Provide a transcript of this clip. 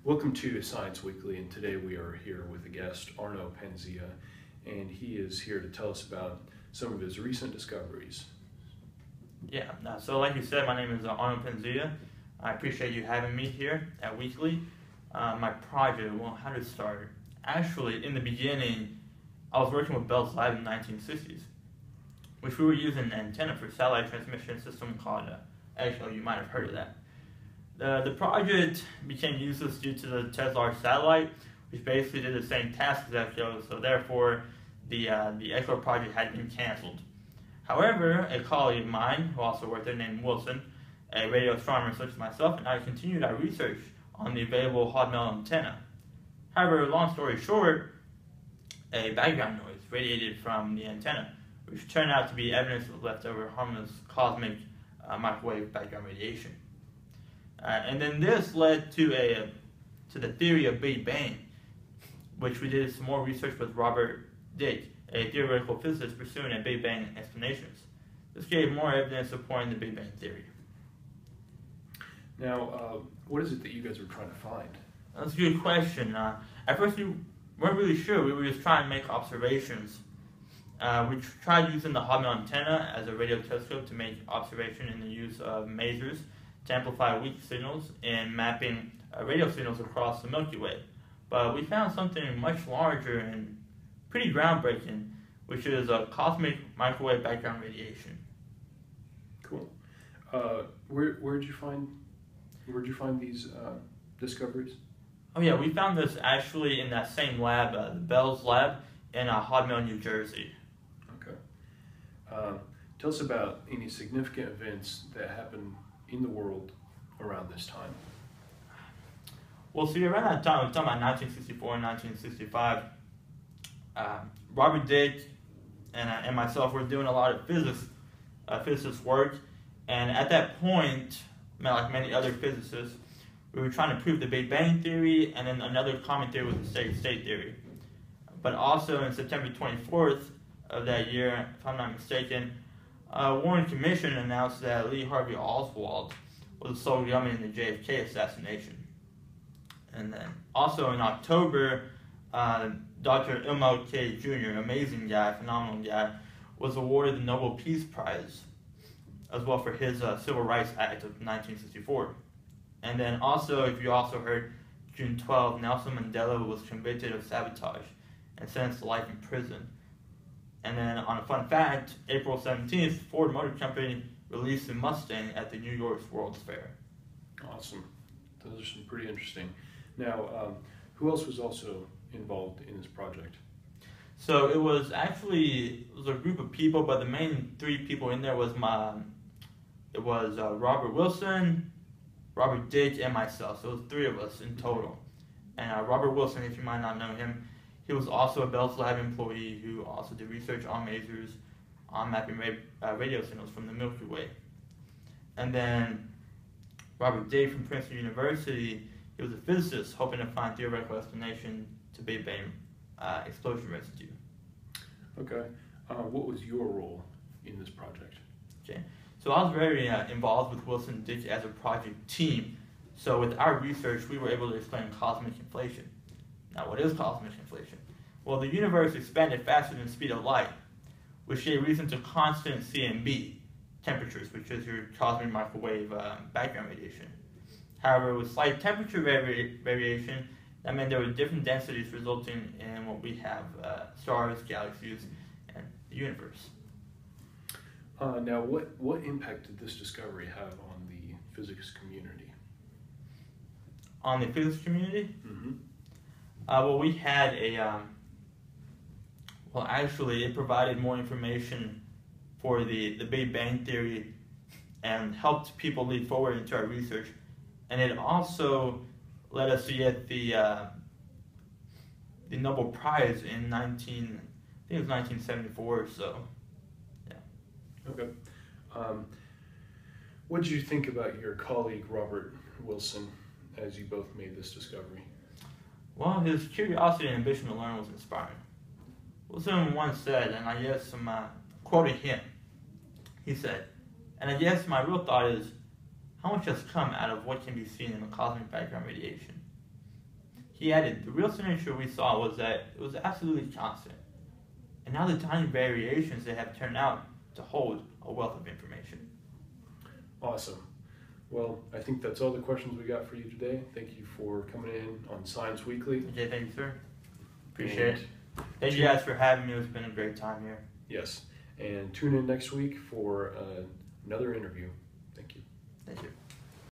Welcome to Science Weekly, and today we are here with a guest, Arno Penzia, and he is here to tell us about some of his recent discoveries. Yeah, so like you said, my name is Arno Penzia. I appreciate you having me here at Weekly. My project, well, how did it start? Actually, in the beginning, I was working with Bell's Lab in the 1960s, which we were using an antenna for satellite transmission system called actually, you might have heard of that. The project became useless due to the Tesla satellite, which basically did the same task as Echo, so therefore the Echo project had been canceled. However, a colleague of mine, who also worked there, named Wilson, a radio astronomer such as myself, and I continued our research on the available hot metal antenna. However, long story short, a background noise radiated from the antenna, which turned out to be evidence of leftover harmless cosmic microwave background radiation. And then this led to the theory of Big Bang, which we did some more research with Robert Dick, a theoretical physicist pursuing a Big Bang explanations. This gave more evidence supporting the Big Bang theory. Now, what is it that you guys are trying to find? That's a good question. At first, we weren't really sure. We were just trying to make observations. We tried using the hot metal antenna as a radio telescope to make observation in the use of masers to amplify weak signals and mapping radio signals across the Milky Way. But we found something much larger and pretty groundbreaking, which is a cosmic microwave background radiation. Cool. Where'd you find these discoveries? Oh yeah, we found this actually in that same lab, the Bell's Lab in Hot Mill, New Jersey. Okay. Tell us about any significant events that happened in the world around this time. Well, see, around that time, we're talking about 1964 and 1965, Robert Dick and myself were doing a lot of physicist work, and at that point, like many other physicists, we were trying to prove the Big Bang theory, and then another common theory was the steady state theory. But also in September 24th of that year, if I'm not mistaken, Warren Commission announced that Lee Harvey Oswald was the sole gunman in the JFK assassination. And then also in October, Dr. MLK Jr., amazing guy, phenomenal guy, was awarded the Nobel Peace Prize as well for his Civil Rights Act of 1964. And then also, if you also heard, June 12, Nelson Mandela was convicted of sabotage and sentenced to life in prison. And then on a fun fact, April 17th, Ford Motor Company released the Mustang at the New York World's Fair. Awesome. Those are some pretty interesting. Now, who else was also involved in this project? So it was a group of people, but the main three people in there was Robert Wilson, Robert Dick, and myself. So it was three of us in total. And Robert Wilson, if you might not know him, he was also a Bell's Lab employee who also did research on masers, on mapping radio signals from the Milky Way. And then Robert Dick from Princeton University, he was a physicist hoping to find theoretical explanation to Big Bang explosion residue. Okay. What was your role in this project? Okay. So I was very involved with Wilson and Dick as a project team. So with our research, we were able to explain cosmic inflation. Now, what is cosmic inflation? Well, the universe expanded faster than the speed of light, which gave reason to constant CMB temperatures, which is your cosmic microwave background radiation. However, with slight temperature variation, that meant there were different densities resulting in what we have, stars, galaxies, and the universe. Now, what impact did this discovery have on the physics community? On the physics community? Mm-hmm. Well, we had actually, it provided more information for the Big Bang theory and helped people lead forward into our research. And it also led us to get the Nobel Prize in 1974 or so. Yeah. Okay. What did you think about your colleague Robert Wilson as you both made this discovery? Well, his curiosity and ambition to learn was inspiring. Wilson once said, and I guess I'm quoting him, he said, and I guess my real thought is, how much has come out of what can be seen in the cosmic background radiation? he added, the real signature we saw was that it was absolutely constant. And now the tiny variations they have turned out to hold a wealth of information. Awesome. Well, I think that's all the questions we got for you today. Thank you for coming in on Science Weekly. Okay, thank you, sir. Appreciate it. Thank you guys for having me. It's been a great time here. Yes. And tune in next week for another interview. Thank you. Thank you.